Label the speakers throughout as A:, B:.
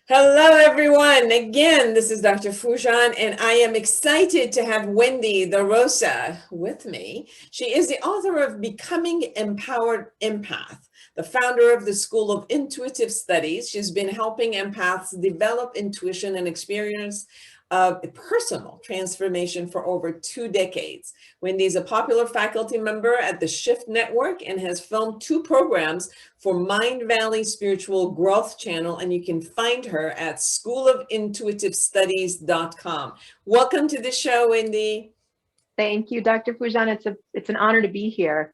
A: Hello, everyone. Again, this is Dr. Foojan, and I am excited to have Wendy De Rosa with me. She is the author of Becoming Empowered Empath, the founder of the School of Intuitive Studies. She's been helping empaths develop intuition and experience of personal transformation for over 2 decades. Wendy is a popular faculty member at the Shift Network and has filmed 2 programs for Mind Valley Spiritual Growth Channel, and you can find her at schoolofintuitivestudies.com. Welcome to the show, Wendy.
B: Thank you, Dr. Foojan. It's an honor to be here.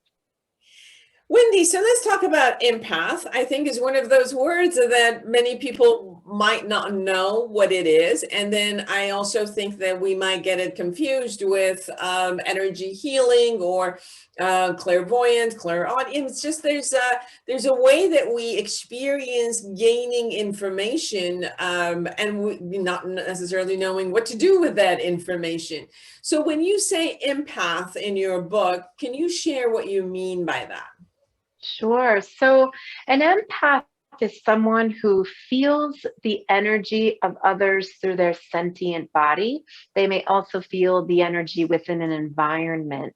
A: Wendy, so let's talk about empath. I think is one of those words that many people might not know what it is. And then I also think that we might get it confused with energy healing or clairvoyance, clairaudience. It's just there's a way that we experience gaining information and we not necessarily knowing what to do with that information. So when you say empath in your book, can you share what you mean by that?
B: Sure. So an empath is someone who feels the energy of others through their sentient body. They may also feel the energy within an environment.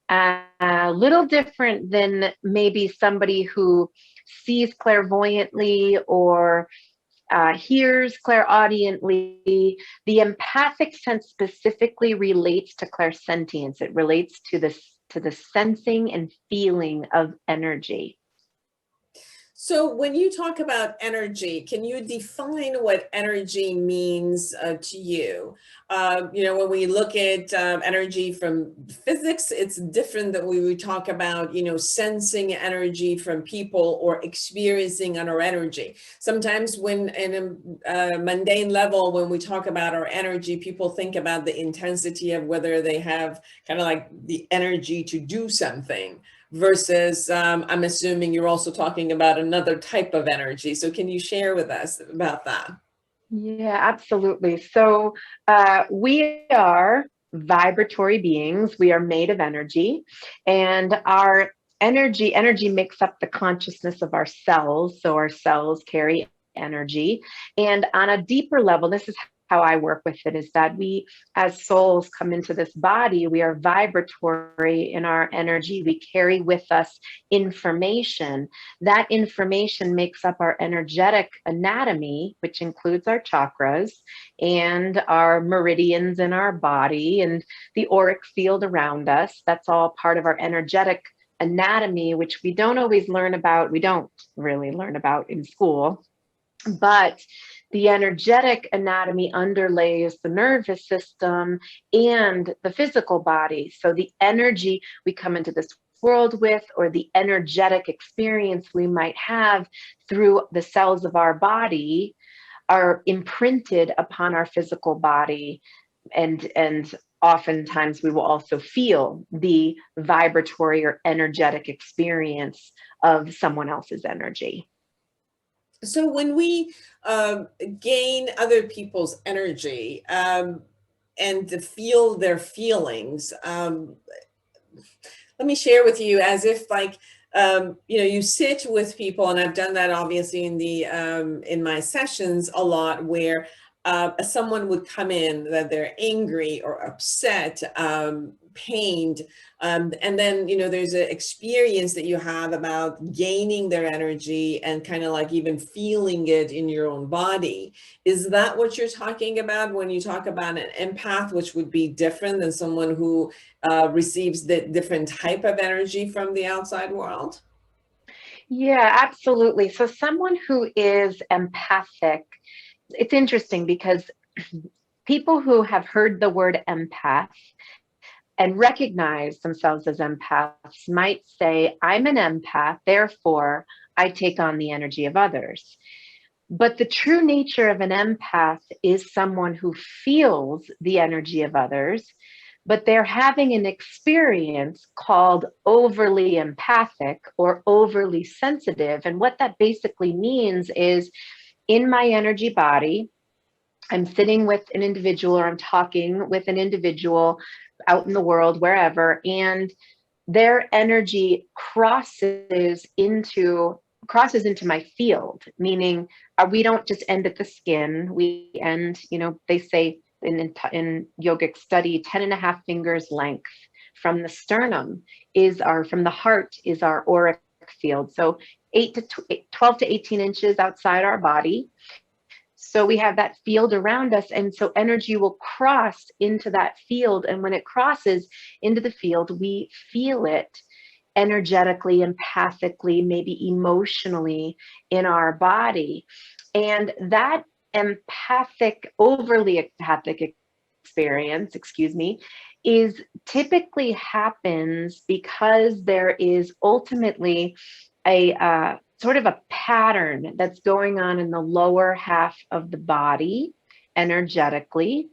B: A little different than maybe somebody who sees clairvoyantly or hears clairaudiently. The empathic sense specifically relates to clairsentience. It relates to the sensing and feeling of energy.
A: So when you talk about energy, can you define what energy means to you? When we look at energy from physics, it's different than we would talk about, sensing energy from people or experiencing our energy. Sometimes when in a mundane level, when we talk about our energy, people think about the intensity of whether they have kind of like the energy to do something. Versus, I'm assuming you're also talking about another type of energy. So can you share with us about that?
B: Yeah, absolutely. So we are vibratory beings. We are made of energy, and our energy makes up the consciousness of our cells. So our cells carry energy. And on a deeper level, this is how I work with it, is that we as souls come into this body, we are vibratory in our energy. We carry with us information. That information makes up our energetic anatomy, which includes our chakras and our meridians in our body and the auric field around us. That's all part of our energetic anatomy, which we don't always learn about. We don't really learn about in school. But the energetic anatomy underlays the nervous system and the physical body. So the energy we come into this world with, or the energetic experience we might have through the cells of our body, are imprinted upon our physical body. And oftentimes we will also feel the vibratory or energetic experience of someone else's energy.
A: So when we gain other people's energy and to feel their feelings, let me share with you as if like, you sit with people, and I've done that obviously in my sessions a lot, where someone would come in that they're angry or upset, pained, and then there's an experience that you have about gaining their energy and kind of like even feeling it in your own body. Is that what you're talking about when you talk about an empath, which would be different than someone who receives the different type of energy from the outside world?
B: Yeah, absolutely. So someone who is empathic, it's interesting because people who have heard the word empath and recognize themselves as empaths might say, I'm an empath, therefore I take on the energy of others. But the true nature of an empath is someone who feels the energy of others, but they're having an experience called overly empathic or overly sensitive. And what that basically means is, in my energy body, I'm sitting with an individual, or I'm talking with an individual out in the world, wherever, and their energy crosses into my field, meaning we don't just end at the skin. We end, they say in yogic study, 10.5 fingers length from the sternum from the heart is our auric field. So 12 to 18 inches outside our body. So we have that field around us. And so energy will cross into that field. And when it crosses into the field, we feel it energetically, empathically, maybe emotionally in our body. And that overly empathic experience, is typically happens because there is ultimately a sort of a pattern that's going on in the lower half of the body energetically,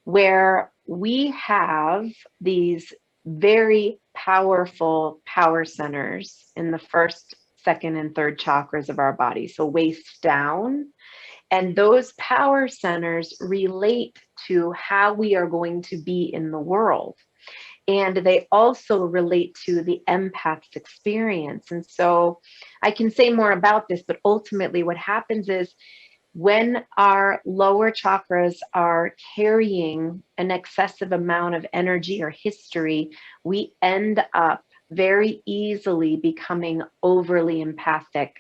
B: where we have these very powerful power centers in the first, second, and third chakras of our body. So waist down. And those power centers relate to how we are going to be in the world. And they also relate to the empath's experience. And so I can say more about this, but ultimately what happens is when our lower chakras are carrying an excessive amount of energy or history, we end up very easily becoming overly empathic,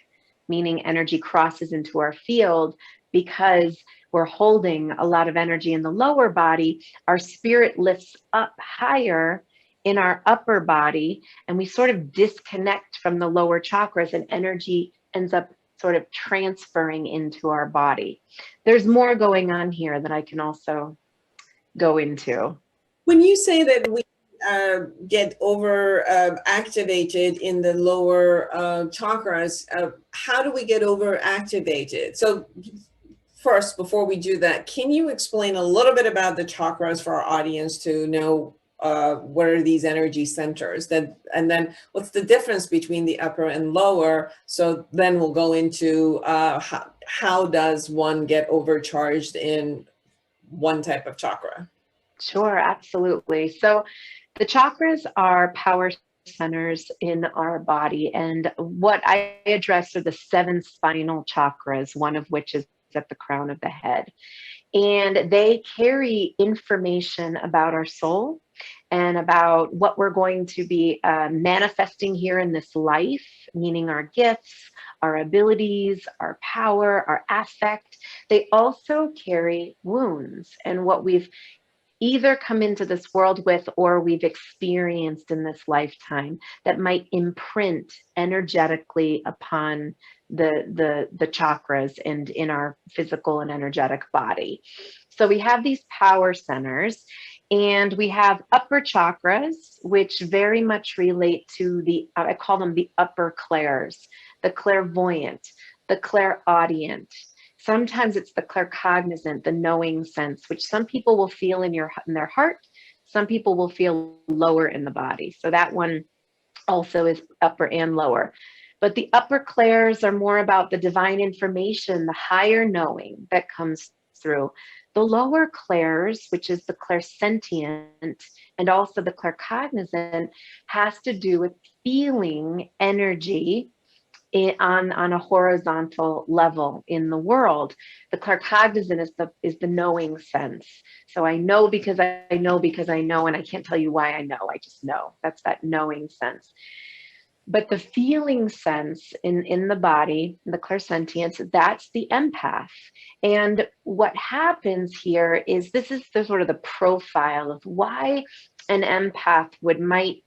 B: meaning energy crosses into our field because we're holding a lot of energy in the lower body. Our spirit lifts up higher in our upper body, and we sort of disconnect from the lower chakras, and energy ends up sort of transferring into our body. There's more going on here that I can also go into.
A: When you say that we get over activated in the lower chakras, how do we get over activated? So first, before we do that, can you explain a little bit about the chakras for our audience to know what are these energy centers, and then what's the difference between the upper and lower? So then we'll go into how does one get overcharged in one type of chakra?
B: Sure, absolutely. So the chakras are power centers in our body. And what I address are the 7 spinal chakras, one of which is at the crown of the head. And they carry information about our soul and about what we're going to be manifesting here in this life, meaning our gifts, our abilities, our power, our affect. They also carry wounds and what we've either come into this world with or we've experienced in this lifetime that might imprint energetically upon the chakras and in our physical and energetic body. So we have these power centers, and we have upper chakras, which very much relate to I call them the upper clairs, the clairvoyant, the clairaudient. Sometimes it's the claircognizant, the knowing sense, which some people will feel in their heart. Some people will feel lower in the body. So that one also is upper and lower. But the upper clairs are more about the divine information, the higher knowing that comes through. The lower clairs, which is the clairsentient and also the claircognizant, has to do with feeling energy on a horizontal level in the world. The claircognizant is the knowing sense. So I know because I know because I know, and I can't tell you why I know. I just know. That's that knowing sense. But the feeling sense in the body, the clairsentience, that's the empath. And what happens here is this is the sort of the profile of why an empath might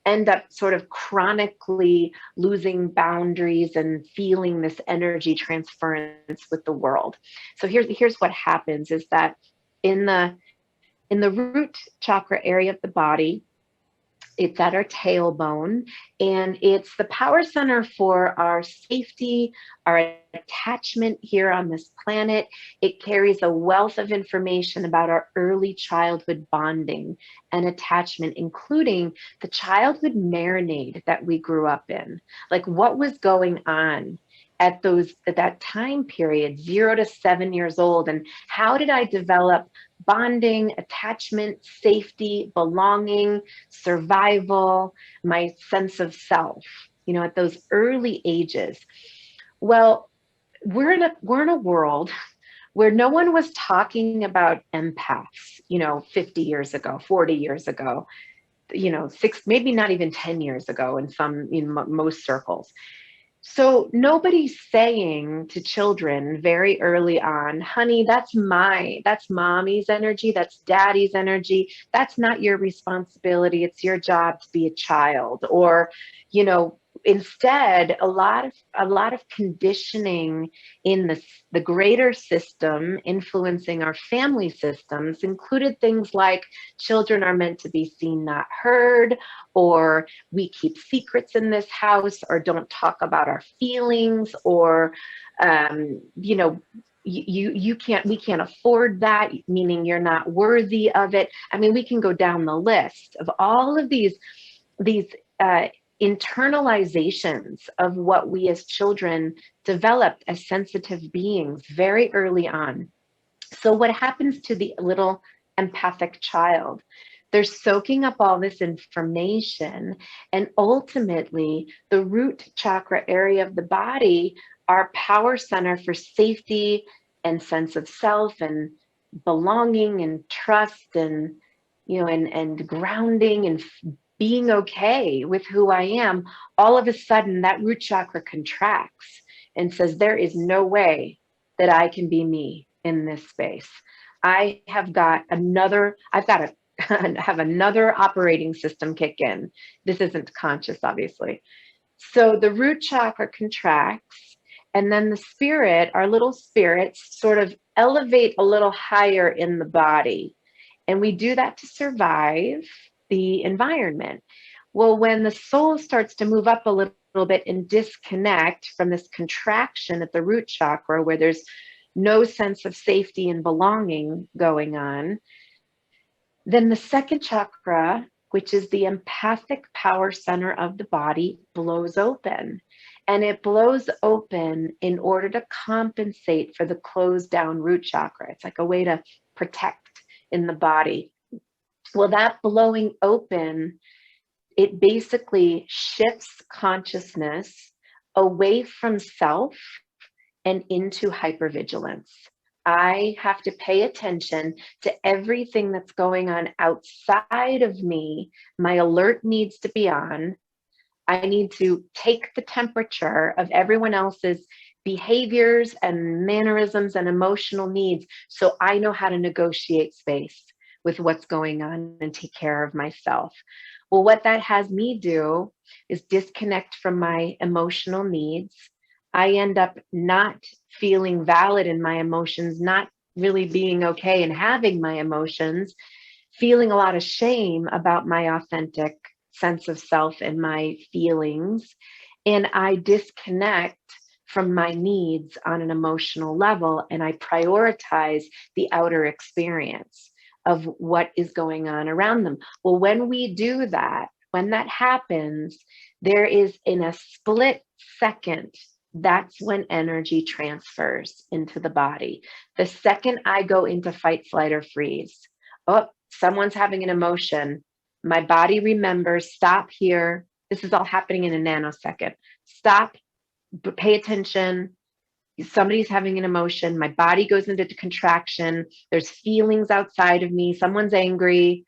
B: end up sort of chronically losing boundaries and feeling this energy transference with the world. So here's what happens is that in the root chakra area of the body, it's at our tailbone, and it's the power center for our safety, our attachment here on this planet. It carries a wealth of information about our early childhood bonding and attachment, including the childhood marinade that we grew up in. Like what was going on at that time period, 0 to 7 years old, and how did I develop bonding, attachment, safety, belonging, survival, my sense of self, at those early ages. Well, we're in a world where no one was talking about empaths, 50 years ago, 40 years ago, six, maybe not even 10 years ago in some, most circles. So nobody's saying to children very early on, honey, that's mommy's energy, that's daddy's energy. That's not your responsibility. It's your job to be a child. Or, instead, a lot of conditioning in the greater system influencing our family systems included things like children are meant to be seen, not heard, or we keep secrets in this house, or don't talk about our feelings, or we can't afford that, meaning you're not worthy of it. I mean, we can go down the list of all of these internalizations of what we as children developed as sensitive beings very early on. So what happens to the little empathic child? They're soaking up all this information, and ultimately the root chakra area of the body, our power center for safety and sense of self and belonging and trust and and grounding and being okay with who I am, all of a sudden that root chakra contracts and says, there is no way that I can be me in this space. I've got to have another operating system kick in. This isn't conscious, obviously. So the root chakra contracts, and then the spirit, our little spirits, sort of elevate a little higher in the body. And we do that to survive the environment. Well, when the soul starts to move up a little bit and disconnect from this contraction at the root chakra, where there's no sense of safety and belonging going on, then the second chakra, which is the empathic power center of the body, blows open. And it blows open in order to compensate for the closed down root chakra. It's like a way to protect in the body. Well, that blowing open, it basically shifts consciousness away from self and into hypervigilance. I have to pay attention to everything that's going on outside of me. My alert needs to be on. I need to take the temperature of everyone else's behaviors and mannerisms and emotional needs, so I know how to negotiate space with what's going on and take care of myself. Well, what that has me do is disconnect from my emotional needs. I end up not feeling valid in my emotions, not really being okay and having my emotions, feeling a lot of shame about my authentic sense of self and my feelings. And I disconnect from my needs on an emotional level, and I prioritize the outer experience of what is going on around them. Well, when we do that, when that happens, there is, in a split second, that's when energy transfers into the body. The second I go into fight, flight, or freeze, oh, someone's having an emotion, my body remembers, stop here. This is all happening in a nanosecond. Stop, pay attention. Somebody's having an emotion. My body goes into contraction. There's feelings outside of me. Someone's angry.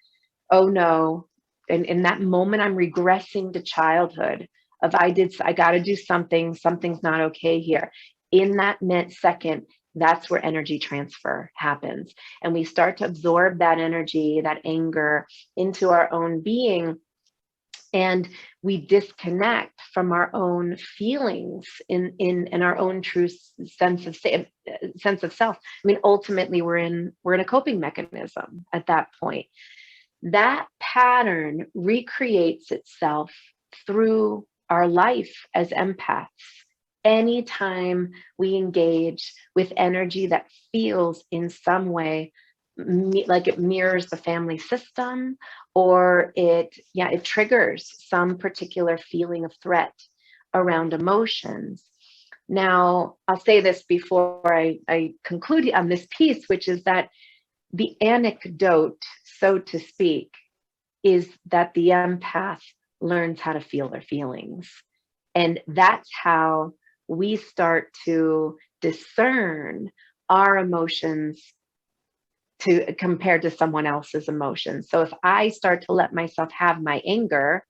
B: Oh no. And in that moment, I'm regressing to childhood of I got to do something. Something's not okay here. In that second, that's where energy transfer happens. And we start to absorb that energy, that anger into our own being. And we disconnect from our own feelings in our own true sense of self. I mean, ultimately, we're in a coping mechanism at that point. That pattern recreates itself through our life as empaths. Anytime we engage with energy that feels in some way like it mirrors the family system, or it triggers some particular feeling of threat around emotions, Now, I'll say this before I conclude on this piece, which is that the anecdote, so to speak, is that the empath learns how to feel their feelings. And that's how we start to discern our emotions to compared to someone else's emotions. So if I start to let myself have my anger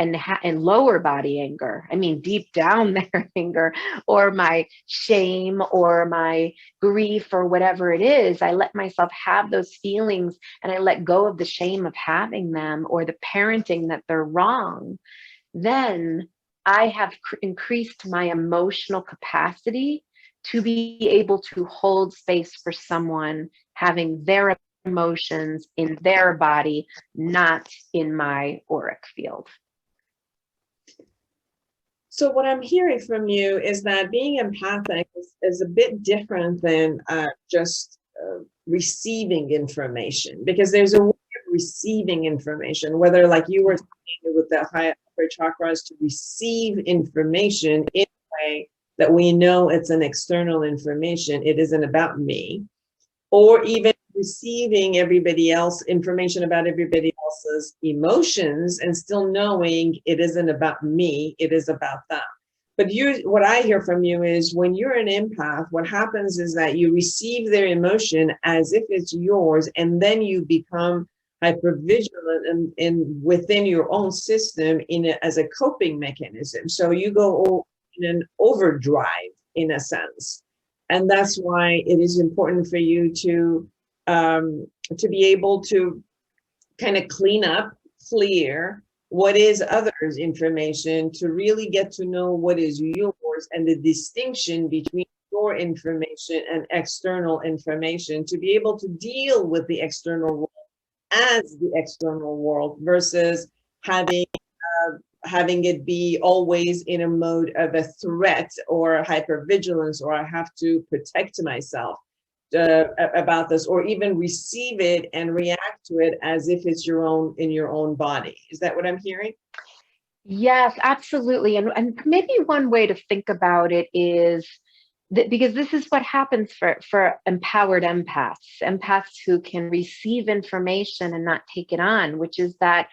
B: and lower body anger, I mean deep down there anger, or my shame or my grief or whatever it is, I let myself have those feelings and I let go of the shame of having them or the parenting that they're wrong, then I have increased my emotional capacity to be able to hold space for someone having their emotions in their body, not in my auric field.
A: So what I'm hearing from you is that being empathic is a bit different than just receiving information, because there's a way of receiving information, whether like you were talking with the high upper chakras, to receive information in a way that we know it's an external information, it isn't about me, or even receiving everybody else information about everybody else's emotions and still knowing it isn't about me, it is about them. But what I hear from you is when you're an empath, what happens is that you receive their emotion as if it's yours, and then you become hypervigilant and within your own system as a coping mechanism. So you go in an overdrive in a sense. And that's why it is important for you to be able to kind of clean up, clear what is others' information, to really get to know what is yours and the distinction between your information and external information, to be able to deal with the external world as the external world versus having it be always in a mode of a threat or hypervigilance, or I have to protect myself about this, or even receive it and react to it as if it's in your own body. Is that what I'm hearing?
B: Yes, absolutely. And maybe one way to think about it is that, because this is what happens for empowered empaths who can receive information and not take it on, which is that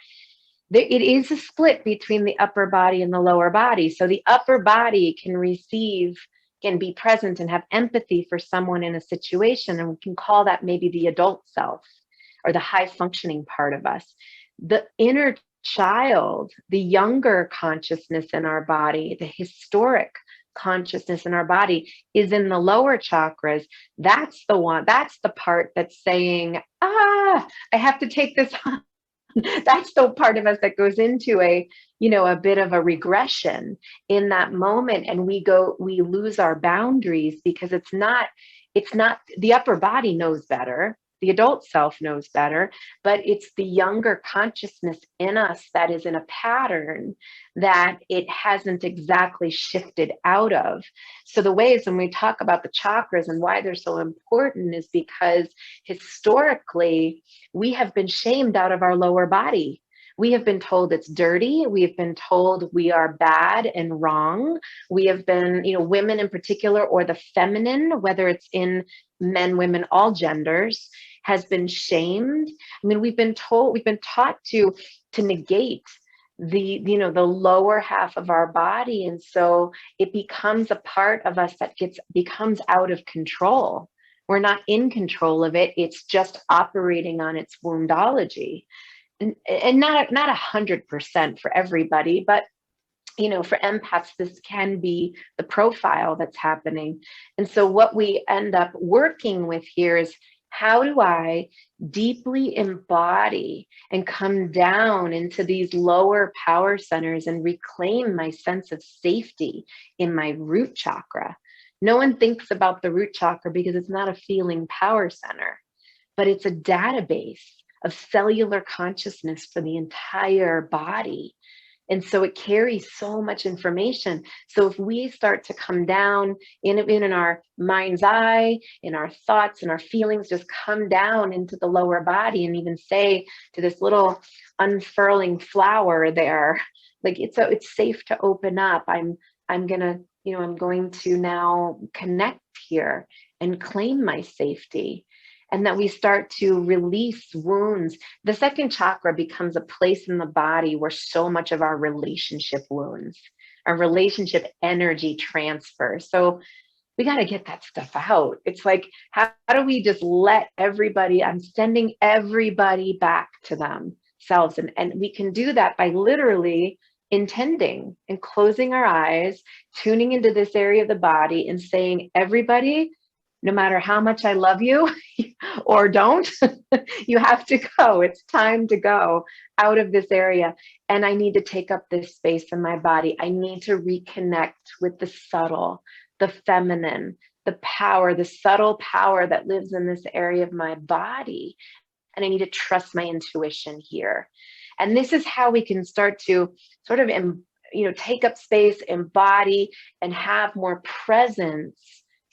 B: it is a split between the upper body and the lower body. So the upper body can receive, can be present and have empathy for someone in a situation. And we can call that maybe the adult self or the high functioning part of us. The inner child, the younger consciousness in our body, the historic consciousness in our body is in the lower chakras. That's the part that's saying, I have to take this on. That's the part of us that goes into a bit of a regression in that moment. And we lose our boundaries because it's not the upper body knows better. The adult self knows better, but it's the younger consciousness in us that is in a pattern that it hasn't exactly shifted out of. So the ways when we talk about the chakras and why they're so important is because historically we have been shamed out of our lower body. We have been told it's dirty. We have been told we are bad and wrong. We have been, women in particular, or the feminine, whether it's in men, women, all genders, has been shamed. I mean, we've been taught to negate the lower half of our body. And so it becomes a part of us that becomes out of control. We're not in control of it. It's just operating on its woundology. And not 100% for everybody, but for empaths, this can be the profile that's happening. And so what we end up working with here is, how do I deeply embody and come down into these lower power centers and reclaim my sense of safety in my root chakra? No one thinks about the root chakra because it's not a feeling power center, but it's a database of cellular consciousness for the entire body. And so it carries so much information. So if we start to come down in our mind's eye, in our thoughts and our feelings, just come down into the lower body and even say to this little unfurling flower there, like it's safe to open up. I'm gonna I'm going to now connect here and claim my safety. And that we start to release wounds. The second chakra becomes a place in the body where so much of our relationship wounds, our relationship energy transfers. So we got to get that stuff out. It's like, how do we just let everybody, I'm sending everybody back to themselves. And we can do that by literally intending and closing our eyes, tuning into this area of the body and saying, everybody, no matter how much I love you or don't, you have to go. It's time to go out of this area. And I need to take up this space in my body. I need to reconnect with the subtle, the feminine, the power, the subtle power that lives in this area of my body. And I need to trust my intuition here. And this is how we can start to sort of, take up space, embody, and have more presence,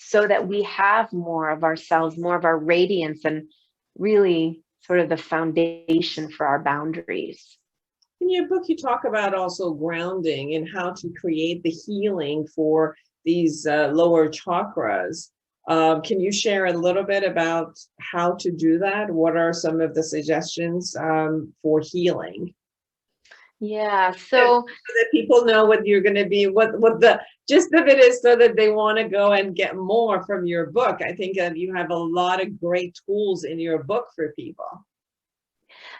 B: so that we have more of ourselves, more of our radiance, and really sort of the foundation for our boundaries.
A: In your book, you talk about also grounding and how to create the healing for these lower chakras. Can you share a little bit about how to do that? What are some of the suggestions for healing?
B: Yeah,
A: so that people know what you're going to be, what the gist of it is, so that they want to go and get more from your book. I think you have a lot of great tools in your book for people.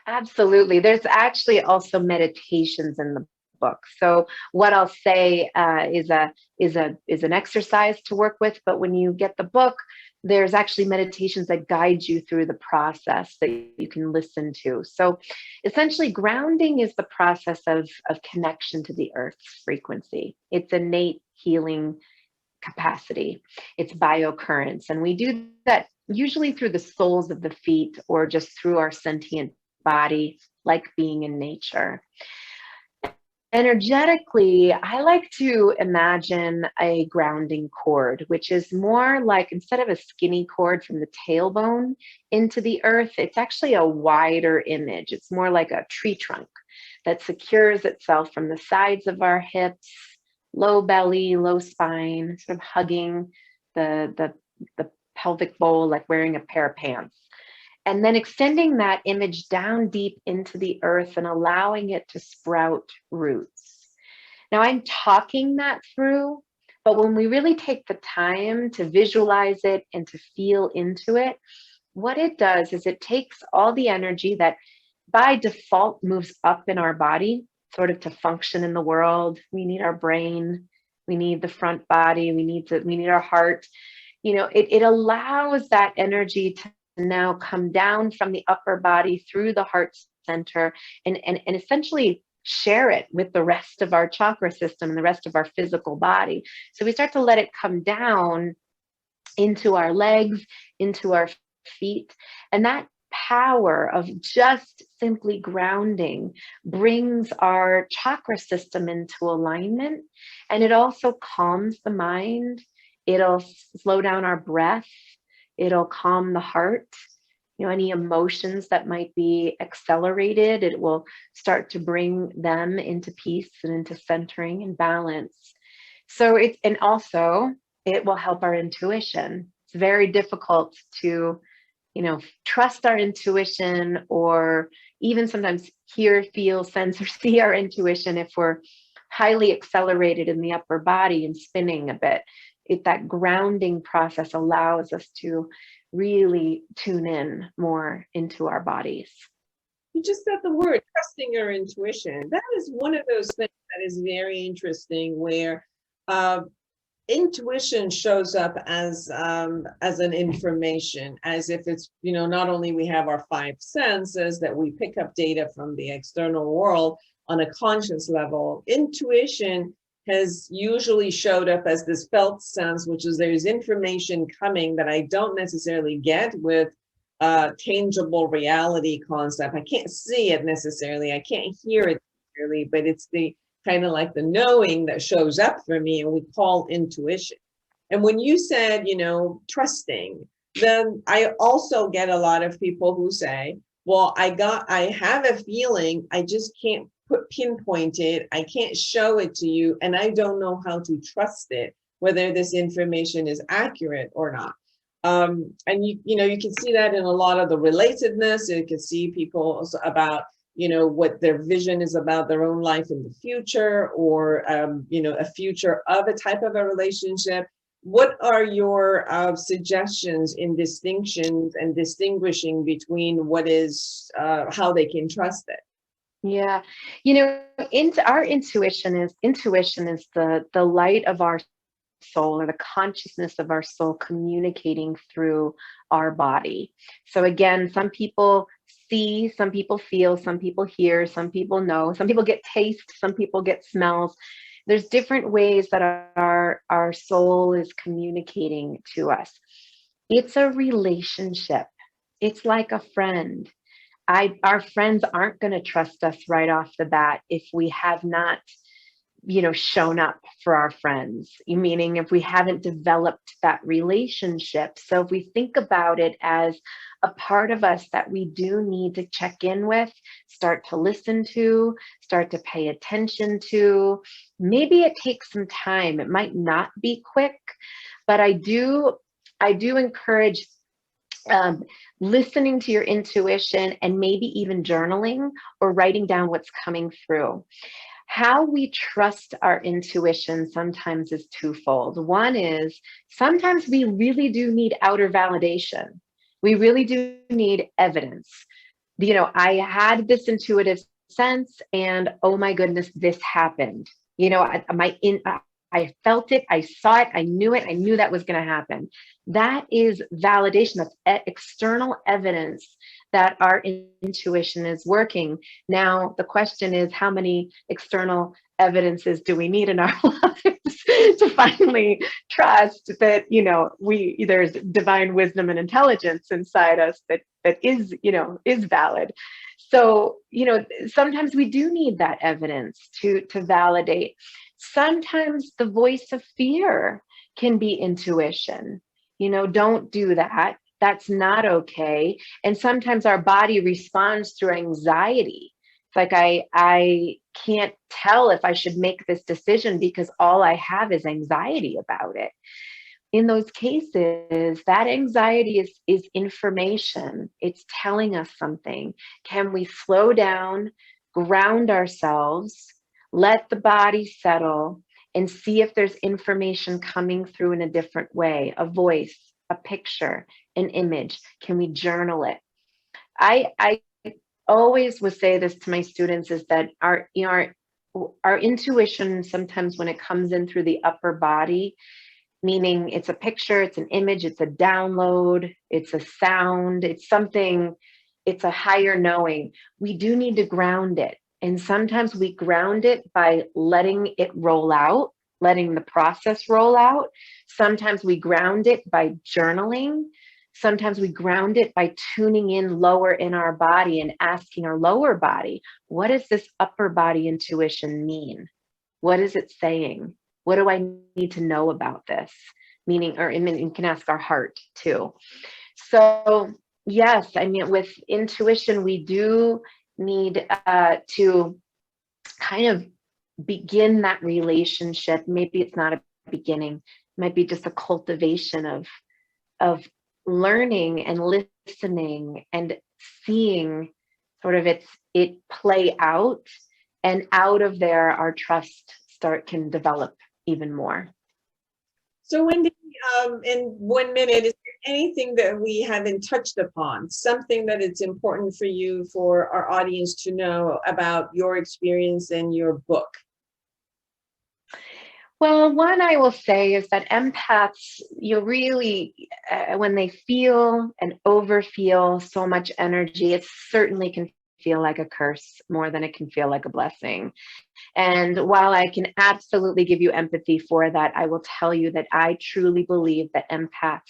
B: Absolutely. There's actually also meditations in the book. So what I'll say is an exercise to work with, but when you get the book, there's actually meditations that guide you through the process that you can listen to. So essentially, grounding is the process of connection to the earth's frequency. It's innate healing capacity. It's biocurrents. And we do that usually through the soles of the feet or just through our sentient body, like being in nature. Energetically, I like to imagine a grounding cord, which is more like, instead of a skinny cord from the tailbone into the earth, it's actually a wider image. It's more like a tree trunk that secures itself from the sides of our hips, low belly, low spine, sort of hugging the pelvic bowl, like wearing a pair of pants. And then extending that image down deep into the earth and allowing it to sprout roots. Now, I'm talking that through, but when we really take the time to visualize it and to feel into it, what it does is it takes all the energy that by default moves up in our body, sort of to function in the world. We need our brain, we need the front body, we need our heart. It allows that energy to now come down from the upper body through the heart center and essentially share it with the rest of our chakra system and the rest of our physical body. So we start to let it come down into our legs, into our feet. And that power of just simply grounding brings our chakra system into alignment. And it also calms the mind. It'll slow down our breath. It'll calm the heart. Any emotions that might be accelerated, it will start to bring them into peace and into centering and balance. So and also it will help our intuition. It's very difficult to, trust our intuition, or even sometimes hear, feel, sense, or see our intuition if we're highly accelerated in the upper body and spinning a bit. That grounding process allows us to really tune in more into our bodies.
A: You just said the word, trusting your intuition. That is one of those things that is very interesting, where intuition shows up as an information, as if it's, not only we have our five senses that we pick up data from the external world on a conscious level. Intuition has usually showed up as this felt sense, which is there's information coming that I don't necessarily get with tangible reality concept. I can't see it necessarily. I can't hear it necessarily, but it's the kind of like the knowing that shows up for me, and we call intuition. And when you said, trusting, then I also get a lot of people who say, well, I have a feeling, I just can't pinpoint it. I can't show it to you, and I don't know how to trust it. whether this information is accurate or not. And you know, you can see that in a lot of the relatedness. You can see people also about, you know, what their vision is about their own life in the future, or you know, a future of a type of a relationship. What are your suggestions in distinctions and distinguishing between what is how they can trust it?
B: Yeah, you know, into our intuition is the light of our soul, or the consciousness of our soul communicating through our body. So again, some people see, some people feel, some people hear, some people know, some people get taste, some people get smells. There's different ways that our soul is communicating to us. It's a relationship. It's like a friend. Our friends aren't going to trust us right off the bat if we have not, you know, shown up for our friends, meaning if we haven't developed that relationship. So if we think about it as a part of us that we do need to check in with, start to listen to, start to pay attention to, maybe it takes some time. It might not be quick, but I do encourage listening to your intuition, and maybe even journaling or writing down what's coming through. How we trust our intuition sometimes is twofold. One is sometimes we really do need outer validation. We really do need evidence. You know, I had this intuitive sense, and oh my goodness, this happened. You know, I felt it, I saw it, I knew it, I knew that was going to happen. That is validation. That's external evidence that our intuition is working. Now, the question is, how many external evidences do we need in our lives to finally trust that, you know, there's divine wisdom and intelligence inside us that is, you know, is valid. So, you know, sometimes we do need that evidence to validate. Sometimes the voice of fear can be intuition. You know, don't do that. That's not okay. And sometimes our body responds through anxiety. It's like I can't tell if I should make this decision because all I have is anxiety about it. In those cases, that anxiety is information. It's telling us something. Can we slow down, ground ourselves, let the body settle, and see if there's information coming through in a different way, a voice, a picture, an image? Can we journal it? I always would say this to my students, is that our intuition, sometimes when it comes in through the upper body, meaning it's a picture, it's an image, it's a download, it's a sound, it's something, it's a higher knowing, we do need to ground it. And sometimes we ground it by letting it roll out, letting the process roll out. Sometimes we ground it by journaling. Sometimes we ground it by tuning in lower in our body and asking our lower body, what does this upper body intuition mean? What is it saying? What do I need to know about this? Meaning, or you can ask our heart too. So yes, I mean, with intuition, we do need to kind of begin that relationship. Maybe it's not a beginning, it might be just a cultivation of learning and listening and seeing sort of it play out, and out of there our trust can develop even more.
A: So Wendy, in 1 minute, is there anything that we haven't touched upon, something that it's important for you, for our audience to know about your experience and your book?
B: Well, one I will say is that empaths, you really, when they feel and overfeel so much energy, it certainly can feel like a curse more than it can feel like a blessing. And while I can absolutely give you empathy for that, I will tell you that I truly believe that empaths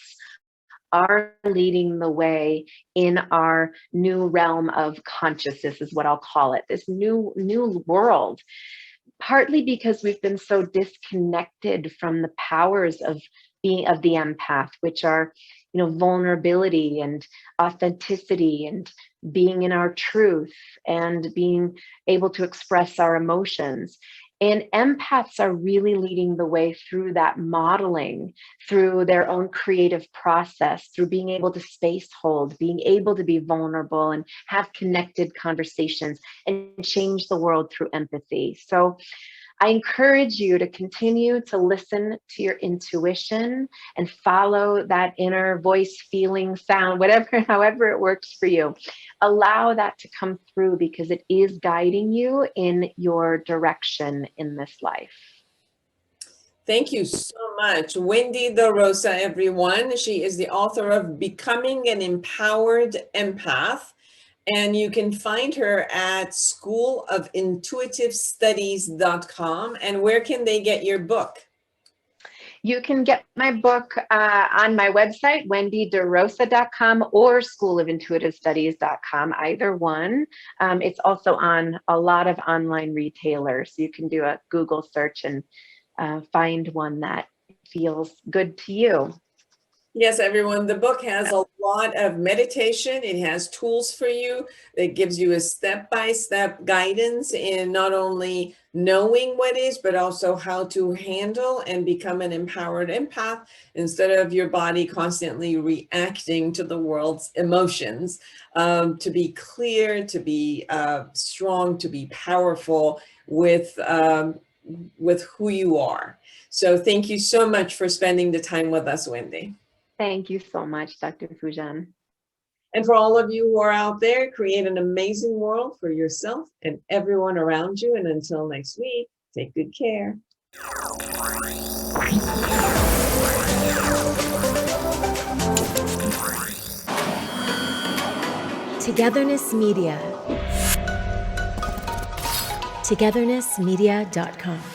B: are leading the way in our new realm of consciousness, is what I'll call it, this new world. Partly because we've been so disconnected from the powers of the empath, which are, you know, vulnerability and authenticity and being in our truth and being able to express our emotions. And empaths are really leading the way through that modeling, through their own creative process, through being able to space hold, being able to be vulnerable and have connected conversations and change the world through empathy. So I encourage you to continue to listen to your intuition and follow that inner voice, feeling, sound, whatever, however it works for you. Allow that to come through because it is guiding you in your direction in this life.
A: Thank you so much. Wendy De Rosa, everyone. She is the author of Becoming an Empowered Empath. And you can find her at schoolofintuitivestudies.com. And where can they get your book?
B: You can get my book on my website, wendyderosa.com or schoolofintuitivestudies.com, either one. It's also on a lot of online retailers. You can do a Google search and find one that feels good to you.
A: Yes, everyone, the book has a lot of meditation. It has tools for you. It gives you a step-by-step guidance in not only knowing what is, but also how to handle and become an empowered empath instead of your body constantly reacting to the world's emotions. To be clear, to be strong, to be powerful with who you are. So thank you so much for spending the time with us, Wendy.
B: Thank you so much, Dr. Foojan.
A: And for all of you who are out there, create an amazing world for yourself and everyone around you. And until next week, take good care.
C: Togetherness Media. Togethernessmedia.com.